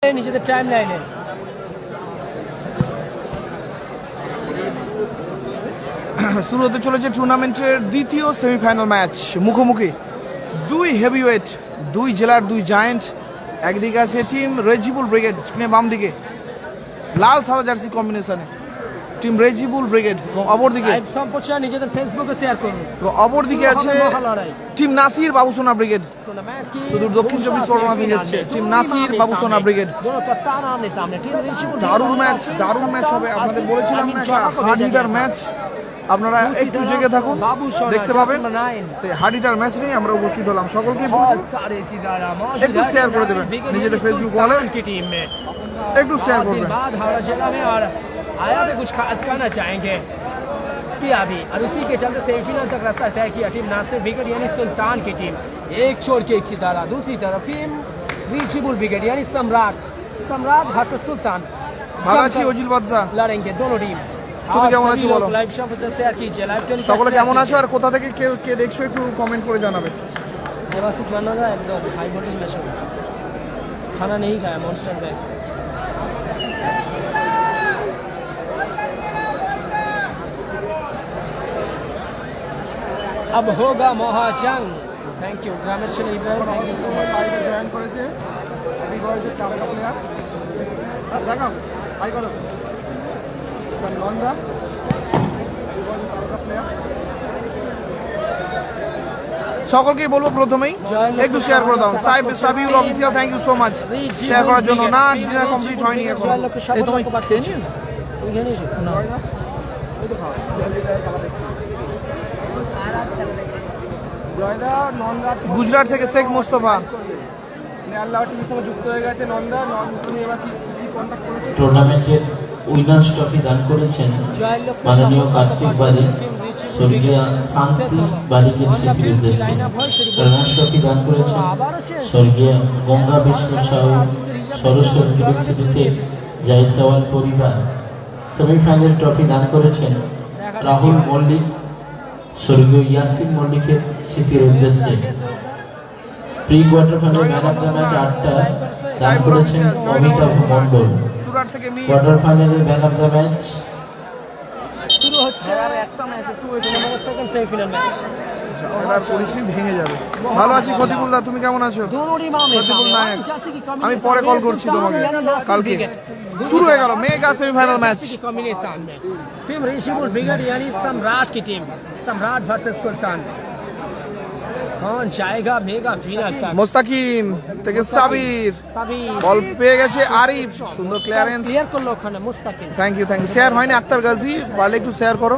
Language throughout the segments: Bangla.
নিজেদের টাইম লাইনে শুরু হতে চলেছে টুর্নামেন্টের দ্বিতীয় সেমিফাইনাল ম্যাচ। মুখোমুখি দুই হেভিওয়েট, দুই জেলার দুই জায়েন্ট। একদিকে আছে টিম রেজিবুল ব্রিগেড, স্ক্রিনে বাম দিকে লাল সাদা জার্সি কম্বিনেশনে টিম রেজিবুল ব্রিগেড, এবং অপরদিকে সম্প্রচার নিজেদের ফেসবুকে শেয়ার করুন। এবং অপরদিকে আছে টিম নাসির বাবুসোনা ব্রিগেড, সুদূর দক্ষিণ চব্বিশ পরগনা থেকে এসছে টিম নাসির বাবুসোনা ব্রিগেড। দারুণ ম্যাচ, দারুণ ম্যাচ হবে। আপনাদের বলেছিলাম না, হার্ড হিটার ম্যাচ। আপনারা একটু জেগে থাকুন, দেখতে পাবেন সেই হার্ড হিটার ম্যাচ নিয়ে আমরা উপস্থিত হলাম। সকলকে একটু শেয়ার করে দেবেন নিজেদের ফেসবুক ওয়ালে, একটু শেয়ার করবেন। आया तो कुछ खास कहना चाहेंगे कि अभी और उसी के चलते सेमीफाइनल तक रास्ता तय किया टीम नासिर ब्रिगेड यानी सुल्तान की टीम, एक छोड़ के एक सितारा। दूसरी तरफ टीम रीचेबल ब्रिगेड यानी सम्राट वर्सेस सुल्तान ওজিল বাদশা लड़ेंगे दोनों टीम। তুমি কেমন আছো বলো? লাইভ সম্প্রচার শেয়ার कीजिए, লাইভ টেলিকাস্ট সকলে কেমন আছো আর কোথা থেকে কে দেখছো একটু কমেন্ট করে জানাবে। देवाशीष मानना था एकदम हाई वोल्टेज मैच है, खाना नहीं खाया मॉन्स्टर में। अब होगा महाजंग। थैंक यू ग्रामीण से Ibrahim, thank you so much. Join করেছে এই বয়সের তারকা প্লেয়ার, দেখাও হাই করো নন্দা, এই বয়সের তারকা প্লেয়ার। সকলকেই বলবো প্রথমেই একটু শেয়ার করে দাও। Sabiul official, thank you so much share করার জন্য। না, ডিনার কমপ্লিট হয়নি এখন। এই তোমায় খেয়ে নিয়েছো? তুমি খেয়ে নিয়েছো? না, গুজরাট থেকে শেখ মোস্তফা টুর্নামেন্টের উইনার্স ট্রফি দান করেছেন মাননীয় কার্তিক বারিক, স্বর্গীয় শান্তি বারিকের স্মৃতির উদ্দেশ্যে। উইনার্স ট্রফি দান করেছেন স্বর্গীয় গঙ্গা বিষ্ণু সাহু সরস্বতীর স্মৃতিতে জয়সওয়াল পরিবার। সেমিফাইনাল ট্রফি দান করেছেন রাহুল মল্লিক, স্বর্গীয় ইয়াসিন মল্লিকের স্মৃতির উদ্দেশ্যে। Pre quarter final man of the match 8টা দান করেছেন অমিতাভ মণ্ডল। কোয়ার্টার ফাইনালের ম্যান অফ দ্য ম্যাচ শুরু হচ্ছে আর একটা ম্যাচ, সেকেন্ড সেমিফাইনাল ম্যাচ। এবার পরিস্থিতি ভেঙে যাবে। ভালো আছি খতিবুল দা, তুমি কেমন আছো? খতিবুল নায়ক, আমি পরে কল করছি তোমাকে। কালকে শুরু হয়ে গেল মেগা সেমিফাইনাল ম্যাচ। कॉम्बिनेशन में टीम रीचेबल ब्रिगेड यानी सम्राट की टीम, सम्राट वर्सेस सुल्तान। कौन जाएगा मेगा फाइनल तक? মোস্তাকিম থেকে সাবির, বল পেয়ে গেছে আরিফ, সুন্দর ক্লিয়ারেন্স। ক্লিয়ার করলো ওখানে মুস্তাকিম। থ্যাংক ইউ শেয়ার হয়নি আক্তার গাজী, পারলে একটু শেয়ার করো।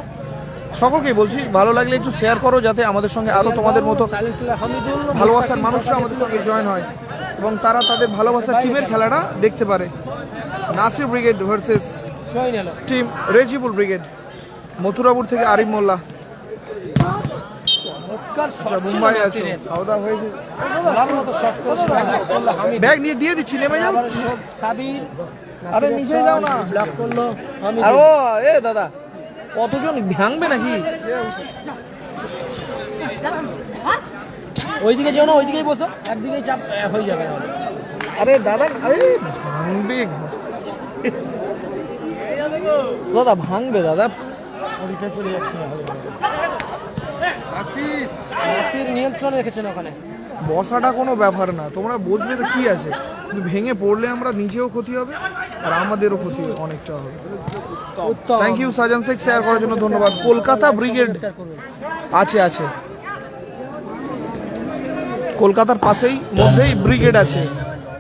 সকলকেই বলছি ভালো লাগলে একটু শেয়ার করো, যাতে আমাদের সঙ্গে আরো তোমাদের মতো ভালোবাসার মানুষরা আমাদের সঙ্গে জয়েন হয় এবং তারা তাদের ভালোবাসার টিমের খেলাটা দেখতে পারে। Nasir brigade versus team Rezibul brigade. Mathurapur থেকে আরিফ মোল্লা। মুম্বাই আছে, খাওয়া দাওয়া হয়েছে? ব্যাগ নিয়ে দিয়ে দিচ্ছি, নেমে যাও। আরে নিচে যাও না, ব্লক করলো। আরো এ দাদা কতজন ভাঙবে নাকি? ওইদিকে যেও না, ওইদিকেই বসো, একদিকেই চাপ হয়ে যাবে। আরে দাদা, আরে ভাঙবে দাদা, ভাঙবে দাদা। ওইটা চলে যাচ্ছে না, নাসির নিয়ন্ত্রণ রেখেছেন ওখানে। বসাটা কোনো ব্যাপার না, তোমরা বুঝবে তো কি আছে। কিন্তু ভেঙে পড়লে আমরা নিজেও ক্ষতি হবে আর আমাদেরও ক্ষতি অনেকটা হবে। থ্যাংক ইউ সাজান শেখ শেয়ার করার জন্য ধন্যবাদ। কলকাতা ব্রিগেড আছে কলকাতার পাশেই মধ্যেই ব্রিগেড আছে,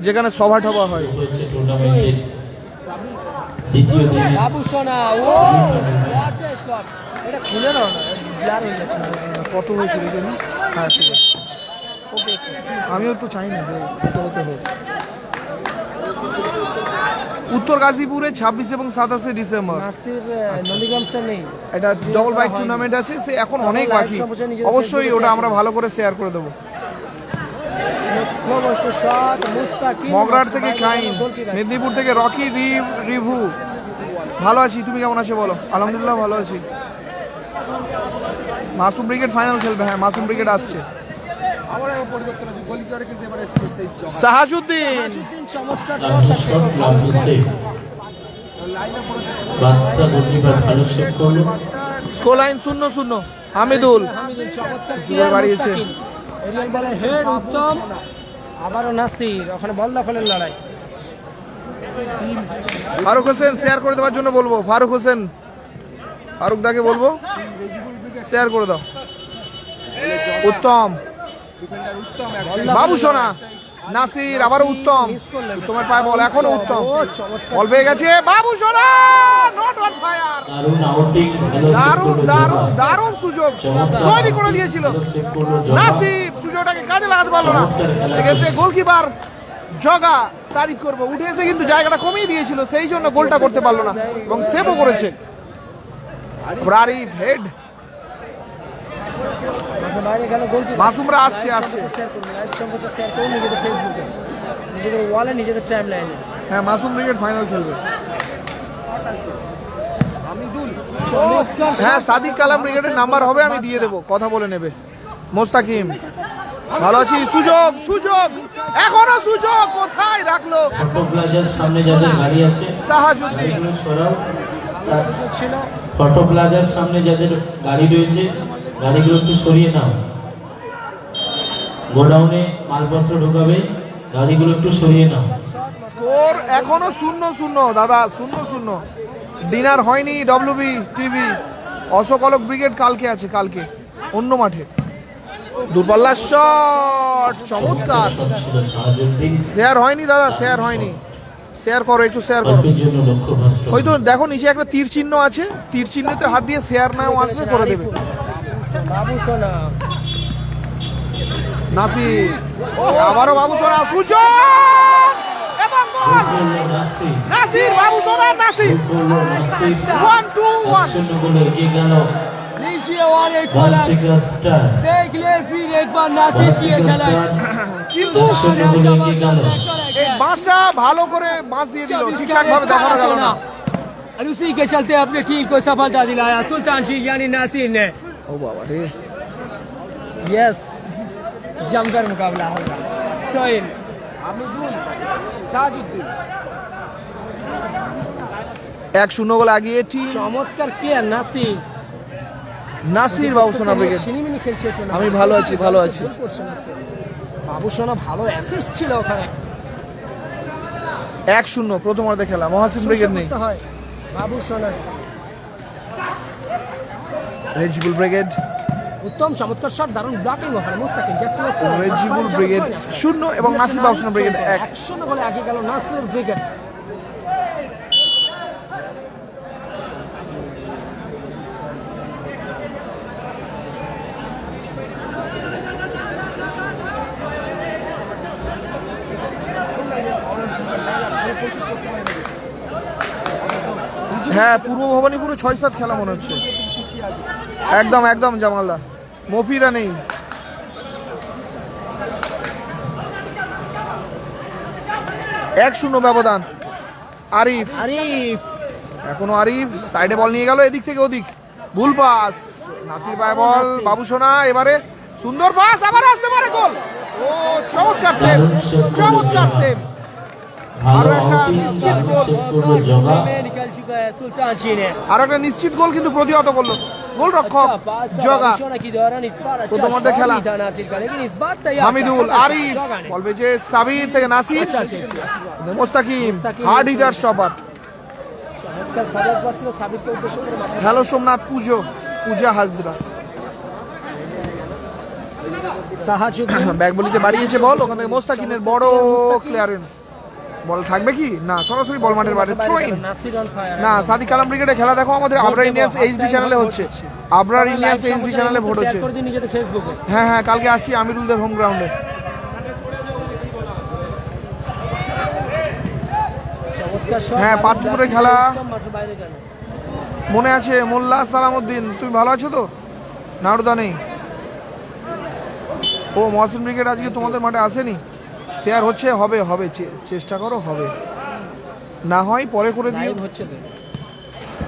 যেখানে সভা টভা হয়। হয়েছে টুর্নামেন্টের দ্বিতীয় দিনে বাবু সোনা, ও এটা খুলে দাও না, ব্লার হয়ে যাচ্ছে। কত হয়েছে দেখে নি? হ্যাঁ ঠিক আছে, ওকে। আমিও তো চাই না যে হতে হয়েছে। উত্তর গাজীপুরে 26 এবং 27 ডিসেম্বর। নাসির নন্দীগ্রামটা নেই, এটা ডবল বাইক টুর্নামেন্ট আছে, সে এখন অনেক বাকি। অবশ্যই ওটা আমরা ভালো করে শেয়ার করে দেবো। মগরাট থেকে খাইন, মেদিনীপুর থেকে রকি রিভু। ভালো আছি, তুমি কেমন আছো বলো? আলহামদুলিল্লাহ ভালো আছি। মাসুম ব্রিগেড ফাইনাল খেলবে, হ্যাঁ মাসুম ব্রিগেড আসছে। সাহাজউদ্দিন চমৎকার লাভলি শট, লাভলি সেভ। বাদশা গোলকিপার ভালো সেভ করলো। Score line 0-0। হামিদুল চমৎকার জোরে বাড়িয়েছে। এরিয়াল বলের হেড উত্তম, আবারও নাসির, ওখানে বল দখলের লড়াই। ফারুক হোসেন শেয়ার করে দেওয়ার জন্য বলবো। ফারুক হোসেন, ফারুক দাকে বলবো শেয়ার করে দাও। উত্তম, বাবু সোনা, নাসির, আবারও উত্তম। তোমার পায়ে বল, এখনো উত্তম। বল পেয়ে গেছে বাবু সোনা, নট অন ফায়ার। দারুণ আউটিং, ভালো সেভ দারুণ করলো দারুণ জগা। দারুণ সুযোগ চমৎকার তৈরি করে দিয়েছিল ভালো সেভ করলো জগা। নাসির, সুযোগটাকে কাজে লাগাতে পারলো না। এক্ষেত্রে গোলকিপার জগা তারিফ করবো, উঠে এসে কিন্তু জায়গাটা কমিয়ে দিয়েছিল, সেই জন্য গোলটা করতে পারলো না এবং সেভও করেছে। আরিফ হেড, বাইরে গেল গোলকিপার। মাসুমরা আসছে আসছে। শেয়ার করুন, লাইভ সম্প্রচার শেয়ার করুন নিজেদের ফেসবুকে, নিজেদের ওয়ালে, নিজেদের টাইম লাইনে। হ্যাঁ, মাসুম ব্রিগেড ফাইনাল খেলবে। হ্যাঁ, সাদিক কালাম ব্রিগেডের নাম্বার হবে, আমি দিয়ে দেবো, কথা বলে নেবে। মোস্তাকিম, ভালো আছি। সুযোগ, সুযোগ, এখনো সুযোগ, কোথায় রাখলো ফটো প্লাজার সামনে যাদের গাড়ি আছে সাহাজউদ্দিন। গাড়িগুলো সরাও। সুযোগ ছিল, ফটো প্লাজার সামনে যাদের গাড়ি রয়েছে গাড়িগুলো একটু সরিয়ে নাও। গোডাউনে মালপত্র ঢোকাবে, গাড়িগুলো একটু সরিয়ে নাও। স্কোর এখনো 0-0 দাদা, 0-0। ডিনার হয়নি ডব্লিউবি টিভি। অশোক অলক ব্রিগেড কালকে আছে, কালকে অন্য মাঠে। দূরপাল্লার শট, চমৎকার। শট ছিল সাহাজউদ্দিন। শেয়ার হয়নি দাদা, শেয়ার হয়নি। শেয়ার করো, একটু শেয়ার করো। অল্পের জন্য লক্ষ্য ভ্রষ্ট। হয়তো দেখো নিচে একটা তীর চিহ্ন আছে, তীর চিহ্নতে হাত দিয়ে শেয়ার নাও আসবে, করে দেবে। বাবু সোনা, নাসির, আবারও বাবু সোনা, সুযোগ এবং গোল। গোল করলো নাসির। নাসির, বাবু সোনা, নাসির। গোল করলো নাসির। 1-2-1। 1-0 গোলে এগিয়ে গেল लीजिए और एक बॉलर, বানসিকা স্টার। देख ले फिर एक बार नासिर की বানসিকা झलक। স্টার কিন্তু 1-0 গোলে এগিয়ে গেল। এই বাঁশটা ভালো করে বাঁশ দিয়ে দিল, ঠিকঠাক ভাবে দেখানো গেল না। और उसी के चलते अपनी टीम को सफलता दिलाया सुल्तान जी यानी नासिर ने। ও বাবা রে, यस, जमकर मुकाबला होगा। चोइन 1-0 গোলে আগিয়ে টিম চমৎকার প্লেয়ার নাসির। নাসির। বাবু সোনা ব্রিগেড, সিনিমিনি খেলছে একটু না। আমি ভালো আছি, ভালো আছি। গোল করছে নাসির। বাবু সোনা ভালো অ্যাসিস্ট ছিল ওখানে। 1-0 প্রথমার্ধে খেলা। মহাসিন ব্রিগেড নেই, করতে হয় বাবু সোনা। রেজিবুল ব্রিগেড, উত্তম চমৎকার শট, দারুণ ব্লকিং ওখানে মুস্তাকিম। রেজিবুল ব্রিগেড 0 এবং নাসির বাবু সোনা ব্রিগেড 1। 1-0 গোলে আগে গেল নাসির ব্রিগেড। হ্যাঁ, পূর্ব ভবানীপুরে 6-7 খেলা মনে হচ্ছে। একদম একদম জামালদা, মফিরা নেই। এক 1-0 ব্যবধান। আরিফ, আরিফ এখনো আরিফ সাইডে বল নিয়ে গেল, এদিক থেকে ওদিক, ভুল পাস। নাসির পায় বল, বাবু সোনা এবারে সুন্দর পাস, আবার আসতে পারে গোল। ও চমৎকার সেভ, চমৎকার সেভ। ভালো আরো একটা আউটিং, নিশ্চিত দারুণ গোল। সেভ করলো জগা। में निकल चुका है सुल्तान जी ने। আর একটা নিশ্চিত গোল কিন্তু প্রতিহত করলো গোল রক্ষক अच्छा पास জগা। बाबू सोना की दौरान इस बार अच्छा প্রথমার্ধে शॉट খেলা। भी था नासिर का, लेकिन इस बार तैयार হামিদুল, था আরিফ, जगह ने। বল পেয়েছে সাবির থেকে নাসির, अच्छा सेव किया। Mostakim, hard hitter stopper. चमत्कार खबर पास ছিল সাবিত के उद्देश्य করে মাঠে। হ্যালো সোমনাথ, পূজা হাজরা। সাহাজউদ্দিন ব্যাক বলিতে বাড়িয়েছে বল, ওখান থেকে মোস্তাকিনের বড় ক্লিয়ারেন্স। বল থাকবে কি না, সরাসরি বল মাঠের বাইরে। Throw-in Nasir on fire. না, সাদিক কালাম ব্রিগেডে খেলা দেখো আমাদের আবরার ইন্ডিয়ান্স এইচডি চ্যানেলে হচ্ছে। আবরার ইন্ডিয়ান্স এইচডি চ্যানেলে ভোট হচ্ছে। শেয়ার করে দিন নিজেদের ফেসবুকে। হ্যাঁ হ্যাঁ, কালকে আসছি আমিরুলদের হোম গ্রাউন্ডে। চমৎকার শট। হ্যাঁ, পাতপুরে খেলা। মাঠের বাইরে গেল। মনে আছে মোল্লা সালামউদ্দিন, তুমি ভালো আছো তো? নাড়ুদা নেই। ও মহসিন ব্রিগেড আজকে তোমাদের মাঠে আসেনি। শেয়ার হচ্ছে, হবে হবে, চেষ্টা করো, হবে না হয় পরে করে দিও। লাইভ হচ্ছে তো।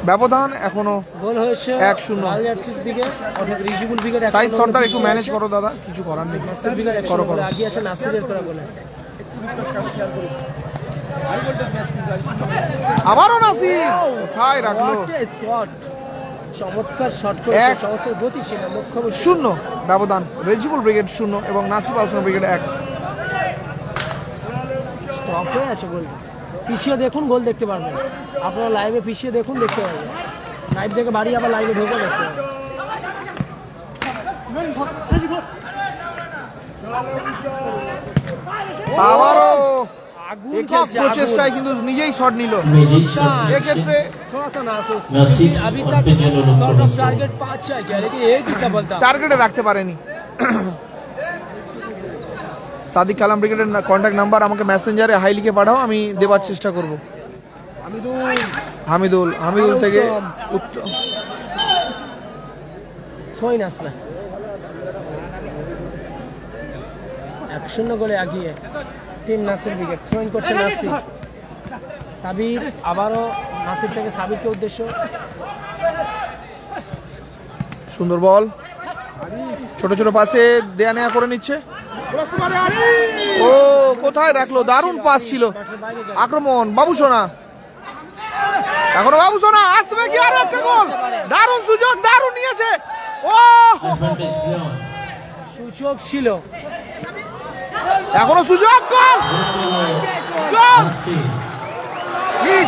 ব্যবধান এখনো গোল হয়েছে 1-0 লাল জার্সির দিকে, অর্থাৎ রিজিবুল ভিগার সাইদ সর্দার একটু ম্যানেজ করো দাদা, কিছু করার নেই। নাসির ভিগার করো, 100 করো। আগিয়ে আসে নাসিরের করা গোলে। আবারও নাসির কোথায় রাখলো? What a shot! চমৎকার শট করেছে, এক। চমৎকার গতি ছিল, লক্ষ্যবর্তী। 0 ব্যবধান, রেজিবল ব্রিগেড 0 এবং নাসির বাউসনা ব্রিগেড 1। স্টপ হয়ে আছে গোলটা। পিছিয়ে দেখুন, গোল দেখতে পারবেন আপনারা, লাইভে পিছিয়ে দেখুন, দেখতে পারবেন। লাইভ থেকে বাড়ি আবার লাইভে ঢুকে দেখতে পারবেন। আবারও আগুন একক খেলছে, আগুন। প্রচেষ্টায় কিন্তু নিজেই শট নিল। নিজেই শট নিচ্ছে। এক্ষেত্রে थोड़ा सा नाखुश, नासिर अभी और तक पे जो लोग sort of पड़े टारगेट पा अच्छा किया, लेकिन एक ही सफलता। টার্গেটে রাখতে পারেনি। সাদিক কালাম ব্রিগেডের কন্ট্যাক্ট নাম্বার আমাকে মেসেঞ্জারে হাই লিখে পাঠাও, আমি দেবার চেষ্টা করব। হামিদুল থেকে উত্তর ছয় নাসলা 1-0 গোলে এগিয়ে টিম নাসির ব্রিগেড। থ্রোইন করছে নাসির, সাবির আবারও নাসির থেকে সাবিরকে উদ্দেশ্য। সুন্দর বল, ছোট ছোট পাসে দেয়া নেয়া করে নিচ্ছে। ও কোথায় রাখলো? দারুণ পাস ছিল। আক্রমণ বাবুসোনা, এখনো বাবুসোনা আসবে কি আরো একটা গোল? দারুণ সুযোগ, দারুণ নিয়েছে। ও অ্যাডভান্টেজ লিওন। সুযোগ ছিল, এখনো সুযোগ, গোল গোল! নাসির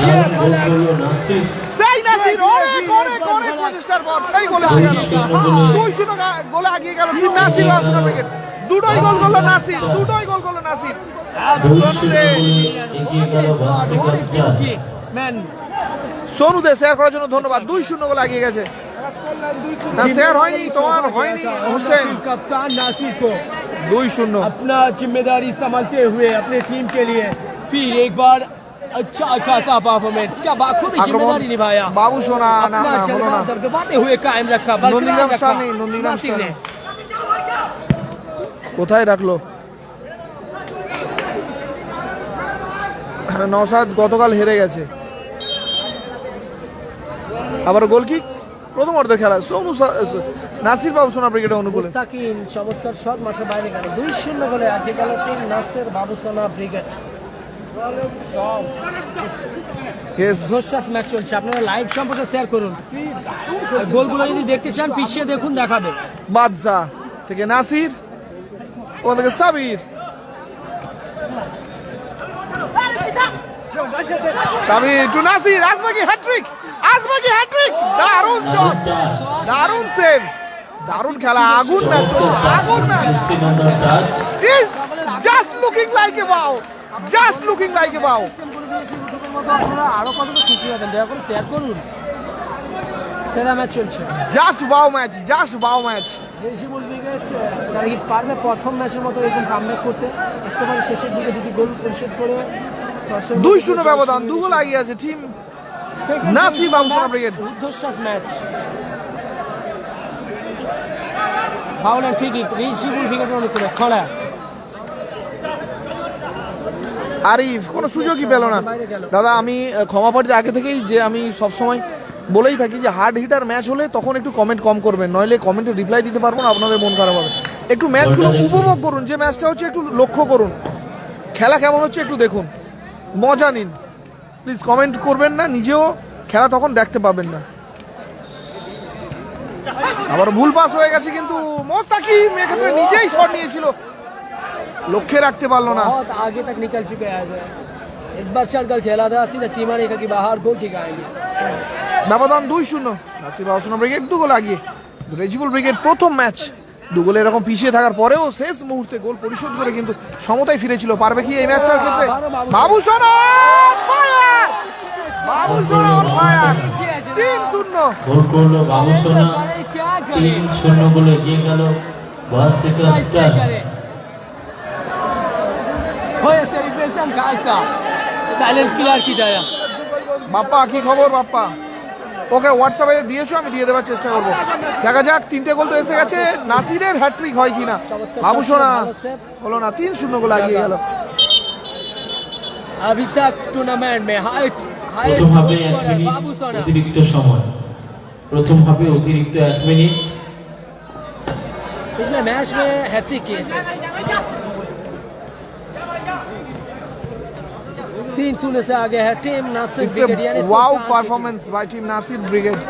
দারুণ গোল করলো নাসির। সেই নাসির অনেক অনেক অনেক প্রচেষ্টার পর সেই গোলে গেল। 2-0 গোলে এগিয়ে গেল টিম নাসির বাউসনা ব্রিগেড। দুটোই গোল করলো নাসির, দুটোই গোল করলো নাসির। 2-0 গোলে এগিয়ে গেল বানসি ম্যান। সোনুদে শেয়ার করার জন্য ধন্যবাদ। 2-0 গোলে এগিয়ে গেছে। না শেয়ার হয়নি, তোমার হয়নি হোসেন। कप्तान नासिर को 2-0 अपना जिम्मेदारी संभालते हुए अपने टीम के लिए फिर एक बार अच्छा खासा परफॉर्मेंस, क्या बाखूबी जिम्मेदारी निभाया। বাবুসোনা না अपना না হলো जज्बा না। दबदबाते हुए कायम रखा, बरकरार नंदीग्राम रखा स्टार नहीं, नंदीग्राम नासिर स्टार ने। কোথায় রাখলো? নওশাদ গতকাল হেরে গেছে। আবার গোল কিক প্রথম অর্ধের খেলা। নাসির বাবুসোনা ব্রিগেডের অনুকূলে। মুস্তাকিম চমৎকার শট মাঠের বাইরে গেল। 2-0 গোলে এগিয়ে গেল team Nasir Babusona brigade. Yes, রোশাস match চলছে, আপনারা লাইভ সম্পর্কে শেয়ার করুন। আর গোলগুলো যদি দেখতে চান পিছিয়ে দেখুন, দেখাবে। বাদশা থেকে নাসির, ওখান থেকে সাবির। সাবির টু নাসির, আসবে কি হ্যাট্রিক? আসবে কি হ্যাট্রিক? দারুণ শট, দারুণ সেভ, দারুণ খেলা। আগুন ম্যাচ চলছে, আগুন match. Is just looking like a বাউ, জাস্ট লুকিং লাইক এ বাউ। আপনারা আরো কতটা খুশি হবেন, দয়া করে শেয়ার করুন। সেরা ম্যাচ চলছে। জাস্ট বাউ ম্যাচ, জাস্ট বাউ ম্যাচ। রেজিবুল ব্রিগেড তারা কি পারবে প্রথম ম্যাচের মতো এরকম কামব্যাক করতে? একেবারে শেষের দিকে দুটি গোল পরিশোধ করে 2-0 ব্যবধান, 2 গোল এগিয়ে আছে টিম নাসির বাবুসোনা ব্রিগেড। উদ্ধশ্বাস match. Foul and free kick, Rejibul ব্রিগেডের অনুকূলে খড়া। আরিফ কোনো সুযোগই পেল না। দাদা আমি ক্ষমা প্রার্থী আগে থেকেই, যে আমি সবসময় বলেই থাকি যে হার্ড হিটার ম্যাচ হলে তখন একটু কমেন্ট কম করবেন, নইলে কমেন্টে রিপ্লাই দিতে পারবো না, আপনাদের মন খারাপ হবে। একটু ম্যাচগুলো উপভোগ করুন, যে ম্যাচটা হচ্ছে একটু লক্ষ্য করুন, খেলা কেমন হচ্ছে একটু দেখুন, মজা নিন। প্লিজ কমেন্ট করবেন না, নিজেও খেলা তখন দেখতে পাবেন না। আবার ভুল পাস হয়ে গেছে, কিন্তু মোস্তাকিম এক্ষেত্রে নিজেই শট নিয়েছিল, লক্ষ্যে রাখতে পারলো না। बहुत आगे तक निकल चुके हैं। इस बार चलकर खेला था, सीधा सीमा रेखा के बाहर गोल किक आएंगे। ব্যবধান 2-0, নাসির বাউসোনা ব্রিগেড 2 গোল এগিয়ে। রেজিবুল ব্রিগেড প্রথম ম্যাচ 2 গোলে এরকম পিছিয়ে থাকার পরেও শেষ মুহূর্তে গোল পরিশোধ করে কিন্তু সমতায় ফিরেছিল। পারবে কি এই ম্যাচটার ক্ষেত্রে? বাবুসোনা ফায়ার, বাবুসোনা অন ফায়ার। 3-0 গোল করলো বাবুসোনা। क्या करे 3-0 গোলে এগিয়ে গেল বানসি कैसे करे होया सेलिब्रेशन का ऐसा साइलेंट किलर की तरह। বাপ্পা কি খবর? বাপ্পা ওকে হোয়াটসঅ্যাপে দিয়েছো, আমি দিয়ে দেওয়ার চেষ্টা করবো। দেখা যাক, 3টে গোল তো এসে গেছে, নাসিরের হ্যাট্রিক হয় কিনা। বাবুসোনা হলো না, 3-0 গোল এগিয়ে গেল। अभी तक टूर्नामेंट में প্রথম হাফে 1 মিনিট অতিরিক্ত সময়, প্রথম হাফে অতিরিক্ত 1 মিনিট। पिछले मैच में हैट्रिक किए थे, 3-0 से आगे है टीम नासिर It's ब्रिगेड यानी a wow सुल्तान की performance by team Nasir Brigade.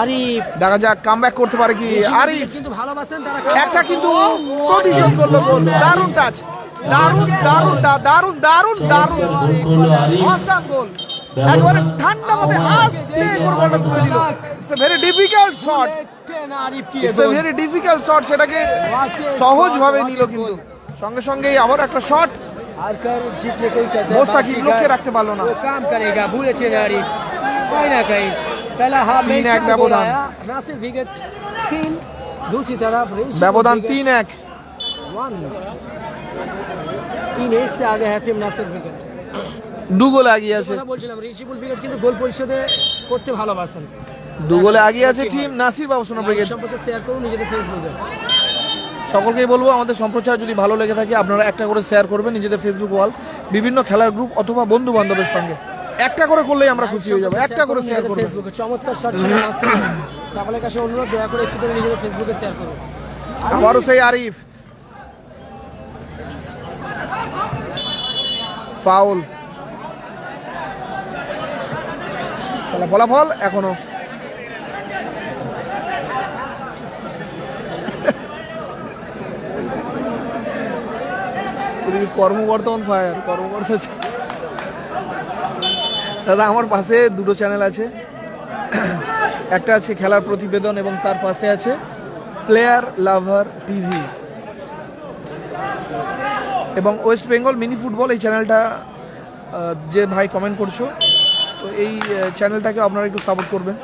Arif দেখা যাক কামব্যাক করতে পারে কি আরিফ। কিন্তু ভালোবাসেন তারা, একটা কিন্তু প্রতিশোধ করলো গোল। দারুণ টাচ, দারুণ দারুণ দারুণ দারুণ দারুণ গোল করলো আরিফ। অসাম গোল। একবারে ঠান্ডা মাথায় আস্তে করে বলটা তুলে দিল। It's a very difficult shot, Arif কি it's a very difficult shot, সেটাকে সহজভাবে নিল কিন্তু সঙ্গে সঙ্গেই আবার একটা শট। हारकर जीतने को ही कहते हैं, মোস্তাকিব লক্ষ্যে রাখতে পারলো না। वो काम करेगा, भूले थे आरिफ कहीं ना कहीं। पहला हाफ में 3-1 4 गोल ব্যবধান। आया, नासिर ब्रिगेड 3, दूसरी तरफ रेशिबुल ব্যবধান ब्रिगेड 3-1। 3-1 से आगे है टीम नासिর ব্রিগেড। দু গোলে এগিয়ে আছে, কথা বলছিলাম রেশিবুল ব্রিগেড কিন্তু গোল পরিশোধে করতে ভালোবাসেন। দু গোলে এগিয়ে আছে টিম নাসির বাবুসোনা ব্রিগেড। সম্প্রচার শেয়ার করুন নিজেদের ফেসবুকে। সকলকেই বলবো আমাদের সম্প্রচার যদি ভালো লেগে থাকে আপনারা একটা করে শেয়ার করবেন নিজেদের ফেসবুক ওয়াল, বিভিন্ন খেলার গ্রুপ অথবা বন্ধু বান্ধবের সঙ্গে। একটা করে করলেই আমরা খুশি হয়ে যাবো, একটা করে শেয়ার করবেন। ফেসবুকে চমৎকার শট ছিল নাসির। সকলের কাছে অনুরোধ, দয়া করে একটু করে নিজেদের ফেসবুকে শেয়ার করুন। আবারও সেই আরিফ, ফাউল। ফলাফল এখনো কর্মবর্তমান ফায়ার কর্মকর্তা আছে। দাদা আমার পাশে দুটো চ্যানেল আছে, একটা আছে খেলার প্রতিবেদন এবং তার পাশে আছে প্লেয়ার লাভার টিভি এবং ওয়েস্ট বেঙ্গল মিনি ফুটবল। এই চ্যানেলটা যে ভাই কমেন্ট করছো, তো এই চ্যানেলটাকে আপনারা একটু সাপোর্ট করবেন,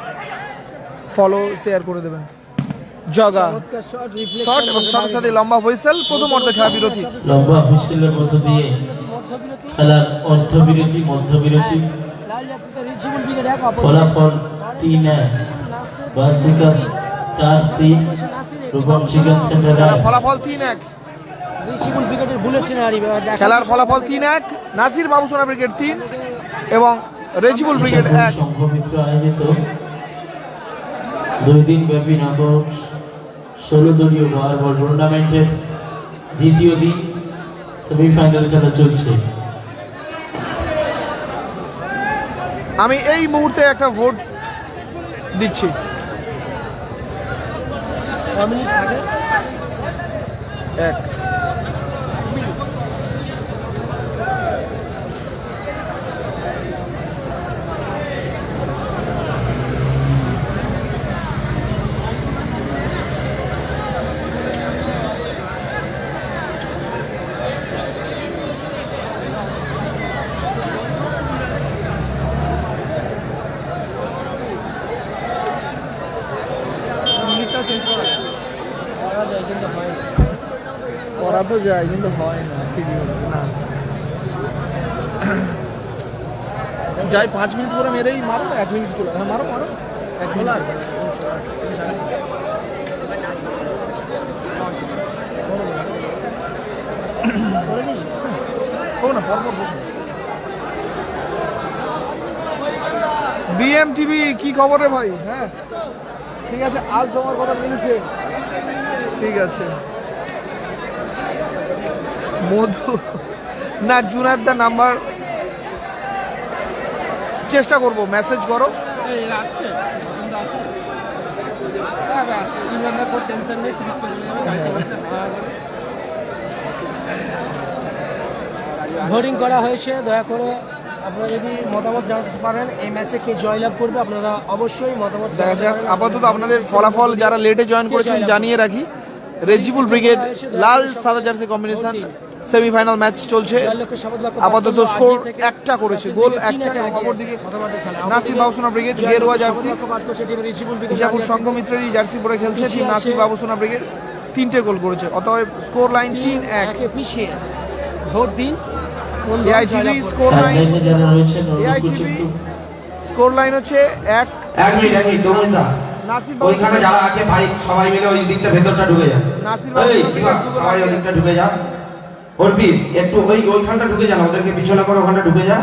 ফলো শেয়ার করে দেবেন। জগা চমৎকার শট, শট এবং সাথে সাথে লম্বা হুইসেল। প্রথম অর্ধে খেলা বিরতি। লম্বা হুইসেলের মধ্য দিয়ে মধ্যবিরতি। খেলার অর্ধবিরতি, মধ্যবিরতি। লাল জার্সিতে রেশিবুল ব্রিগেড 1, ফলাফল 3-1। বাজিকা স্টার 3, রূপম চিকেন সেন্টার 1। ফলাফল 3-1। রেশিবুল ব্রিগেডের বুলেট ট্রেন আরিফ। খেলার ফলাফল 3-1। নাসির বাবুসোনা ব্রিগেড 3 এবং রেজিবুল ব্রিগেড 1। সংঘমিত্র আয়োজিত 2 দিন ব্যাপী নকআউট 16 দলীয় বল টুর্নামেন্টের দ্বিতীয় দিন সেমিফাইনাল খেলা চলছে। আমি এই মুহূর্তে একটা ভোট দিচ্ছি। মিনিট আগে 1 চেঞ্জ করা যায় কিন্তু হয় না। করা তো যায় কিন্তু হয় না, ঠিকই বলে না যাই 5 মিনিট করে মেরেই মারো, 1 মিনিট চলে। হ্যাঁ মারো মারো, 1 মিনিট আসবে না। হোক না পরপর হোক। বিএমটিভি কি খবর রে ভাই? হ্যাঁ ঠিক আছে, আজ তোমার কথা মিলছে, ঠিক আছে। মধু না জুনাদ নাম্বার চেষ্টা করব, মেসেজ করো। আসছে আসছে। হ্যাঁ ব্যাস, ইমরানদা কোনো টেনশন নেই, 30 করে যাবে গাড়িতে বসে। ভোটিং করা হয়েছে, দয়া করে আপনারা যদি মতামত জানাতে পারেন এই ম্যাচে কে জয়লাভ করবে, আপনারা অবশ্যই মতামত দেখা জানাতে যাক। পারেন। আপাতত আপনাদের ফলাফল যারা লেটে জয়েন করেছেন জানিয়ে রাখি। রেজিবুল ব্রিগেড লাল সাদা জার্সি কম্বিনেশন সেমিফাইনাল ম্যাচ চলছে। জয়লক্ষ্যে শপথ বাক্য আপাতত পাঠ করলো, স্কোর আগে থেকে একটা করেছে, গোল একটা। তিন এক অপরদিকে প্রথমার্ধে খেলা। নাসির বাবুসোনা ব্রিগেড গেরুয়া জার্সি, শপথ বাক্য পাঠ করছে team Rezibul brigade. Ijapur সংঘমিত্রেরই jersey পরে খেলছে টিম নাসির বাবুসোনা ব্রিগেড। 3টে গোল করেছে, অতএব স্কোর লাইন 3-1। একে পিছিয়ে ভোট দিন কোন দল এআইটিভি জয়লাভ করবে। স্কোর লাইন, সাইডলাইনে যারা রয়েছেন এআইটিভি স্কোর লাইন হচ্ছে 1। 1 মিনিট দমনদা নাসির ওইখানে যারা আছে ভাই সবাই মিলে ওই দিকটা ভেতরটা ঢুকে যা। নাসির এই বাবুসোনা জিবা ব্রিগেড সবাই ওই দিকটা ঢুকে যা। অর্পিত একটু ওইখানটা ঢুকে যা না, ওদেরকে পিছনে করে ওখানটা ঢুকে যা।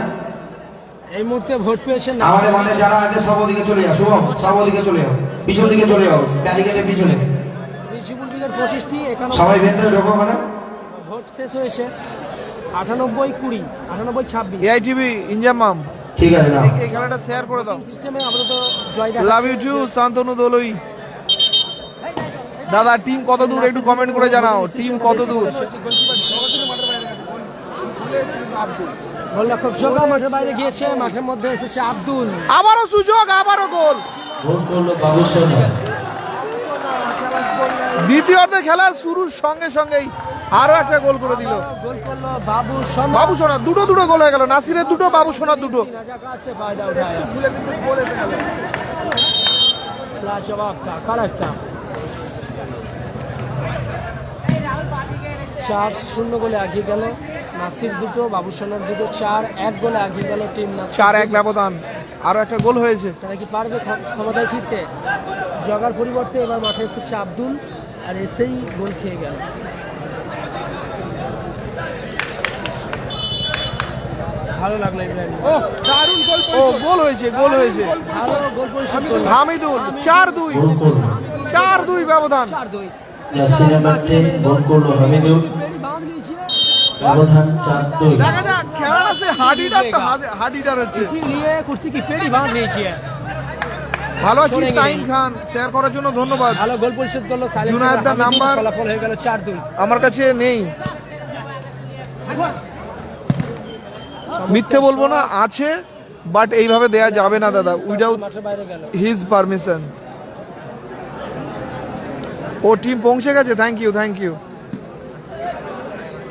এই মুহূর্তে ভোট পেয়েছেন আমাদের মাঠে যারা আছে সব ওদিকে চলে যাও, শুভম সব ওদিকে চলে যাও, পিছন দিকে চলে যাও, ব্যারিকেডের পিছনে রিজিবুল ব্রিগেড 25টি, সবাই ভেতরে ঢোকো ওখানে। ভোট শেষ হয়েছে 98-20, 98-26। এআইটিভি ইনজামাম ঠিক আছে না, এই খেলাটা শেয়ার করে দাও। সিস্টেমে আপাতত জয় লাভ ইউ টু শান্তনু দোলই। দাদা টিম কত দূর একটু কমেন্ট করে জানাও, টিম কত দূর। গোলরক্ষক জোগা মাঠের বাইরে গিয়েছে, মাঠের মধ্যে এসেছে আব্দুল। আবারও সুযোগ, আবারও গোল। গোল করলো বাবুসোনা। দ্বিতীয়ার্ধে খেলা শুরুর সঙ্গে সঙ্গেই আরো একটা গোল করে দিল গোল করলো বাবু সোনা। বাবু সোনা। দুটো দুটো গোল হয়ে গেল, নাসিরের দুটো, বাবু সোনার দুটো। नजाकत से फायदा उठाया। लाजवाब था, कड़क था। 4-0 গোলে এগিয়ে গেল নাসির দুটো, বাবু সোনার দুটো। 4-1 গোলে এগিয়ে গেল টিম নাসির। 4-1 ব্যবধান, আরো একটা গোল হয়েছে। তারা কি পারবে সমতায় ফিরতে? জগার পরিবর্তে এবার মাঠে এসেছে আব্দুল, আর এসেই গোল খেয়ে গেল। ভালো লাগলো ইব্রাহিম। দারুণ গোল ও গোল হয়েছে, গোল হয়েছে। ভালো গোল পরিশোধ করলো। হামিদুল 4-2, গোল করলো 4-2 ব্যবধান। 4-2। জার্সি নাম্বার 10 গোল করলো হামিদুল। बांध लीजिए, ব্যবধান 4-2। দেখা যাক খেলাটা সে হাডিটার তো হাডিটার হচ্ছে। इसीलिए कुर्सी की पेड़ी बांध लीजिए। ভালো আছি সাইন খান, শেয়ার করার জন্য ধন্যবাদ। ভালো গোল পরিশোধ করলো সালিম। জুনায়েদদার নাম্বার ফলাফল হয়ে গেল 4-2। আমার কাছে নেই, মিথ্যে বলবো না, আছে, বাট এইভাবে দেয়া যাবে না দাদা, উইদাউট মাঠের বাইরে গেল। His permission. ও টিম পৌঁছে গেছে, থ্যাংক ইউ, থ্যাংক ইউ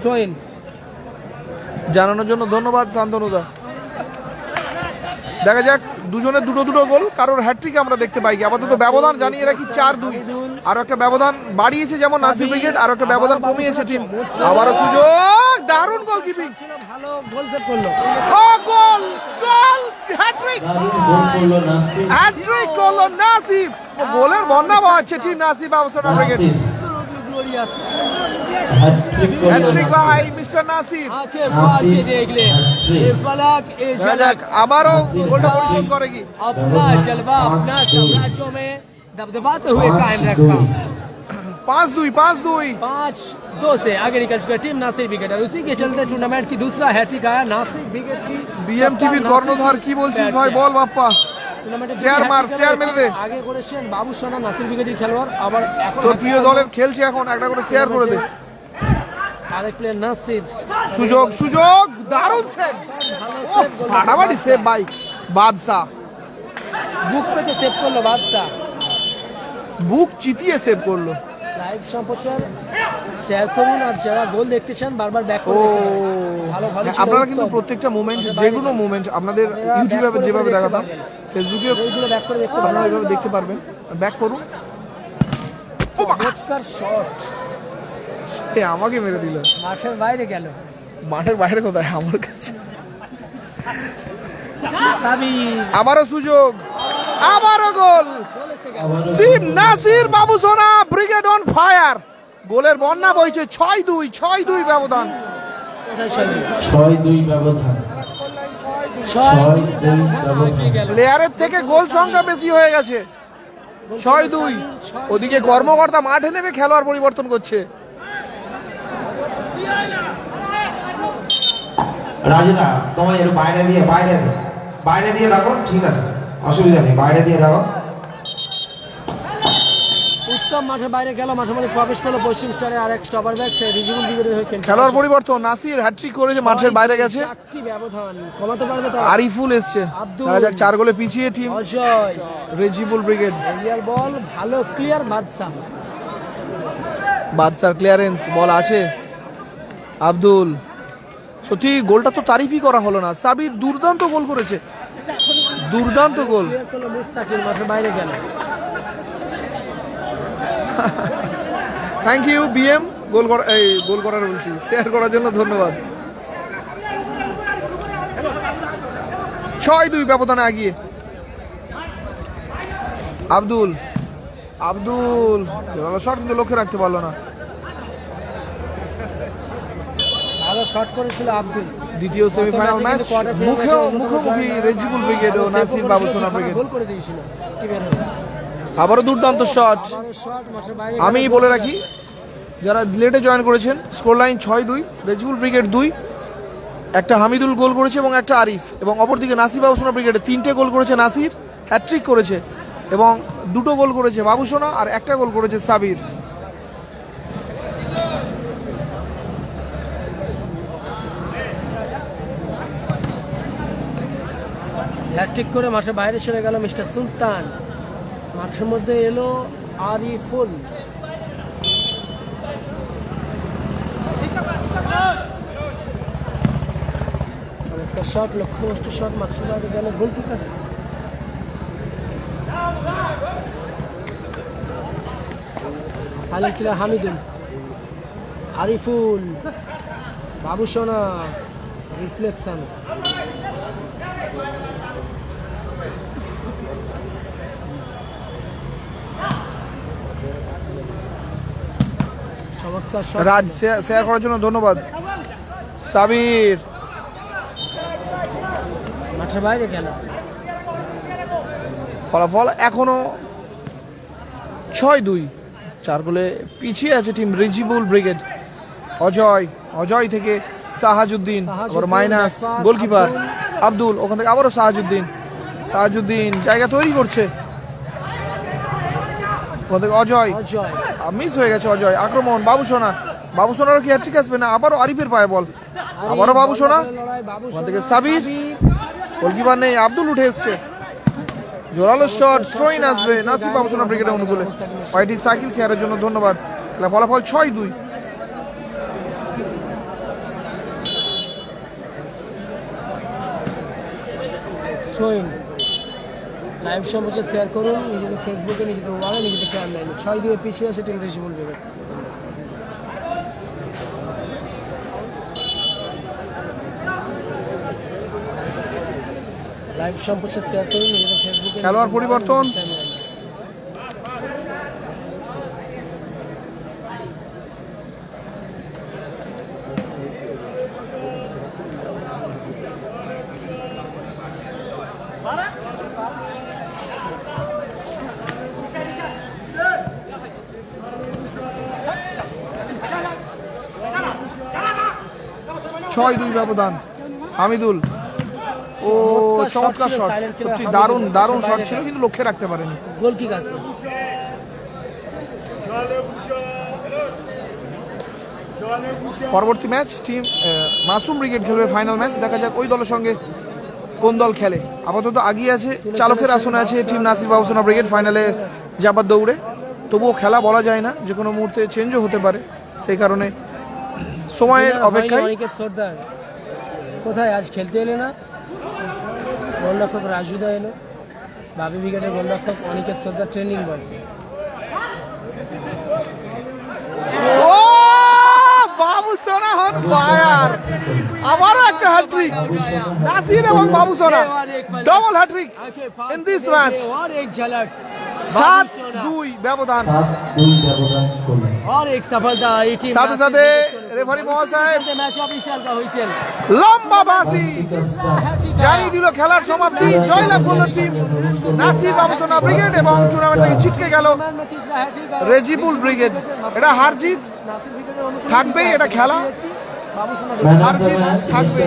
থ্রো ইন। জানানোর জন্য ধন্যবাদ শান্তনুদা। দেখা যাক, দুজনের দুটো দুটো গোল, কারোর হ্যাট্রিক আমরা দেখতে পাই কি। আপাতত ব্যবধান জানিয়ে রাখি 4-2। আর একটা ব্যবধান বাড়িয়েছে যেমন নাসির ব্রিগেড, আর একটা ব্যবধান কমিয়েছে টিম। আবারও সুযোগ, দারুণ গোলকিপিং। ভালো গোল সেভ করলো। ও গোল, গোল, হ্যাট্রিক, দারুণ গোল করলো নাসির। হ্যাট্রিক করলো নাসিব। ও গোলের বন্যা বহাচ্ছে টিম নাসিব বাবুসোনা ব্রিগেড। নাসির ग्लोरियस। হ্যাট্রিক করলো হ্যাট্রিক নাসির। ভাই মিস্টার নাসির। आंखें फाड़ के देख ले, ये फलक, ये দেখা যাক झलक, আবারও গোলটা পরিশোধ করে কি। अपना जलवा अपना साम्राज्यों में दबदबाते हुए कायम रखा। 5-2, 5-2। 5-2 से आगे निकल चुका है टीम नासिर विकेट, और उसी के चलते टूर्नामेंट की दूसरा हैट्रिक आया नासिर विकेट की। বিএমটিভির কর্ণধার কি বলছিস ভাই, বল বাপ্পা। টুর্নামেন্টে শেয়ার মার, শেয়ার মেরে দে। আগে করেছেন বাবু সোনা নাসির বিকেটের খেলোয়াড়, আবার এখন তোর প্রিয় দলের খেলছে এখন, একটা করে শেয়ার করে দে। আরেক প্লেয়ার নাসির। সুযোগ, সুযোগ, দারুণ সেভ, ভালো সেভ, গোল ফাটাফাটি সেভ ভাই বাদশা। বুক পেতে সেভ করলো বাদশা। বুক চিতিয়ে সেভ করলো। লাইভ সম্প্রচার শেয়ার করুন, আর যারা গোল দেখতে চান বারবার ব্যাক ও করে দেখুন। ভালো ভালো ছিল আপনারা কিন্তু উত্তম। প্রত্যেকটা মুভমেন্ট, যেগুলো মুভমেন্ট আপনাদের ইউটিউবে যেভাবে দেখাতাম, ফেসবুকে গোলগুলো ব্যাক করে দেখতে আপনারা পারেন। এইভাবে দেখতে পারবেন। ব্যাক করুন। চমৎকার শট, এ আমাকে মেরে দিল। মাঠের বাইরে গেল। মাঠের বাইরে কোথায়, আমার কাছে। সাবির আবারও সুযোগ, আবারও গোল। গোল এসে গেল। আবারও team Nasir Babusona brigade on fire. গোলের বন্যা বইছে, 6-2, 6-2 ব্যবধান। 6-2 ব্যবধান। 6-2 ব্যবধান। এগিয়ে গেল। প্লেয়ারের থেকে গোল সংখ্যা বেশি হয়ে গেছে, 6-2। ওদিকে কর্মকর্তা মাঠে নেমে খেলোয়াড় পরিবর্তন করছে। রাজুদা তোমায় একটু বাইরে দিয়ে রাখো, ঠিক আছে, অসুবিধা নেই, বাইরে দিয়ে রাখো। উত্তম মাঠের বাইরে গেল, মাঠের মধ্যে প্রবেশ করলো পশ্চিম স্টারের আরেক স্টপার ব্যাক রিজিবুল ব্রিগেডের হয়ে খেলছে। খেলোয়াড় পরিবর্তন, নাসির হ্যাট্রিক করেছে, মাঠের বাইরে গেছে। 4টি ব্যবধান কমাতে পারবে তারা। আরিফুল এসছে, আব্দুল। দেখা যাক 4 গোলে পিছিয়ে team Ajay, Rezibul brigade. Arial বল ভালো ক্লিয়ার, বাদশা বাদশার ক্লিয়ারেন্স, বল আছে। আব্দুল, সত্যি গোলটা তো তারিফই করা হলো না। সাবির দুর্দান্ত গোল করেছে, দুর্দান্ত গোল। ক্লিয়ার করলো মুস্তাকিল, মাঠের বাইরে গেল। থ্যাংক ইউ বিএম, গোল করার বলছি, শেয়ার করার জন্য ধন্যবাদ। 6-2 ব্যবধানে এগিয়ে আব্দুল। আব্দুল শট কিন্তু লক্ষ্যে রাখতে পারলো না। ভালো শট করেছিল আব্দুল। দ্বিতীয় সেমিফাইনাল ম্যাচ মুখোমুখি রেজিবুল ব্রিগেড ও নাসির বাবুসোনা ব্রিগেড। গোল করে দিয়েছিল টিমের হয়ে। আবারও দুর্দান্ত শট। আবারও শট মাঠের বাইরে। আমি বলে রাখি যারা লেটে জয়েন করেছেন, স্কোর লাইন 6-2, রেজিবুল ব্রিগেড 2, একটা হামিদুল গোল করেছে এবং একটা আরিফ, এবং অপরদিকে নাসির বাবুসোনা ব্রিগেডে 3টে গোল করেছে নাসির, হ্যাট্রিক করেছে, এবং 2টো গোল করেছে বাবুসোনা আর একটা গোল করেছে সাবির। হ্যাটট্রিক করে মাঠের বাইরে সরে গেল মিস্টার সুলতান। মাঠের মধ্যে এলো আরিফুল। একটা শট, লক্ষ্যনষ্ট শট, মাঠের বাইরে গেল গোলকির কাছে। সাইলেন্ট কিলার হামিদুল, আরিফুল, বাবুসোনা, রিফ্লেকশন। চমৎকার শট। রাজ শেয়ার করার জন্য ধন্যবাদ। সাবির মাঠের বাইরে গেল। ফলাফল এখনো 6-2, 4 গোলে পিছিয়ে আছে টিম রেজিবুল ব্রিগেড। অজয় থেকে সাহাজউদ্দিন, আবার মাইনাস গোলকিপার আব্দুল, ওখান থেকে আবারও সাহাজউদ্দিন জায়গা তৈরি করছে, ওখান থেকে অজয় মিস হয়ে গেছে। অজয় আক্রমণ, বাবুসোনারও কি হ্যাট্রিক আসবে না? আবারও আরিফের পায়ে বল, আবারও বাবুসোনা, ওখান থেকে সাবির, গোলকিপার নেই, আব্দুল উঠে এসছে, জোরালো শট, থ্রোইন আসবে নাসির বাবুসোনা ব্রিগেডের অনুকূলে। ওয়াইটি সাইকেল শেয়ারের জন্য ধন্যবাদ। খেলা ফলাফল 6-2। লাইভ সম্প্রচার শেয়ার করুন নিজেদের ফেসবুকে, নিজেদের ওয়ালে, নিজেদের টাইমলাইনে। 6-2 পিছিয়ে আছে টিম রেজিবুল ব্রিগেড। লাইভ সম্প্রচার শেয়ার করুন নিজেদের ফেসবুকে। খেলোয়াড় পরিবর্তন। ছয় 2 ব্যবধান। হামিদুল, ও চমৎকার শট, সত্যি দারুণ শট ছিল, কিন্তু লক্ষ্যে রাখতে পারেনি। গোল কিক আসবে। পরবর্তী ম্যাচ টিম মাসুম ব্রিগেড খেলবে ফাইনাল ম্যাচ। দেখা যাক ওই দলের সঙ্গে কোন দল খেলে। আপাতত আগিয়ে আছে, চালকের আসনে আছে টিম নাসির বাবুসোনা ব্রিগেড ফাইনালে যাবার দৌড়ে। তবুও খেলা বলা যায় না, যে কোনো মুহূর্তে চেঞ্জও হতে পারে, সেই কারণে সময়ের অপেক্ষায়। অনিকেত সর্দার কোথায় আজ খেলতে এলে না? গোলরক্ষক রাজুদা এলো, বাবি ব্রিগেডের গোলরক্ষক অনিকেত সর্দার ট্রেনিং বয়। ও বাবুসোনা হন ফায়ার, আবারও একটা হ্যাট্রিক, নাসির এবং Babusona double hat trick in this match. 7-2 ব্যবধান। সাথে সাথে রেফারি মহাশয় লম্বা বাঁশি জানিয়ে দিল খেলার সমাপ্তি। জয়লাভ করল টিম নাসির বাবুসোনা ব্রিগেড এবং টুর্নামেন্ট থেকে ছিটকে গেল রেজিবুল ব্রিগেড। এটা হার জিত থাকবেই, এটা খেলা, হার জিত থাকবে।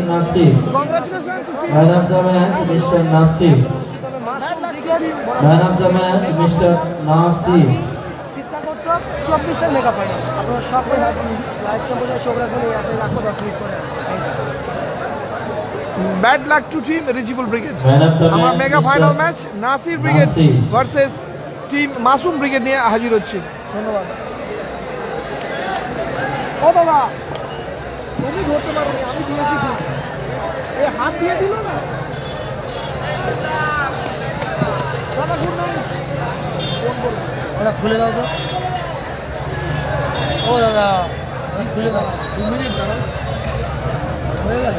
Congratulation. Man of the match, Mr. Nasir. 24 mega final. আপনারা সকলে লাইভ সম্প্রচার চোখ রাখুন, এই আসে রাখো 10 মিনিট করে আসছে। Bad luck to team Rezibul brigade. Man of the আমরা match, mega Mr. Final match Nasir brigade Nasir versus team Masum brigade নিয়ে হাজির হচ্ছে। ধন্যবাদ। ও বাবা, তুমি ধরতে পারোনি, আমি দিয়েছি, এই হাত দিয়ে দিল না। ওটা খুলে দাও তো। ও দাদা খুলে দাও, 2 মিনিট দাঁড়াও, হয়ে গেল।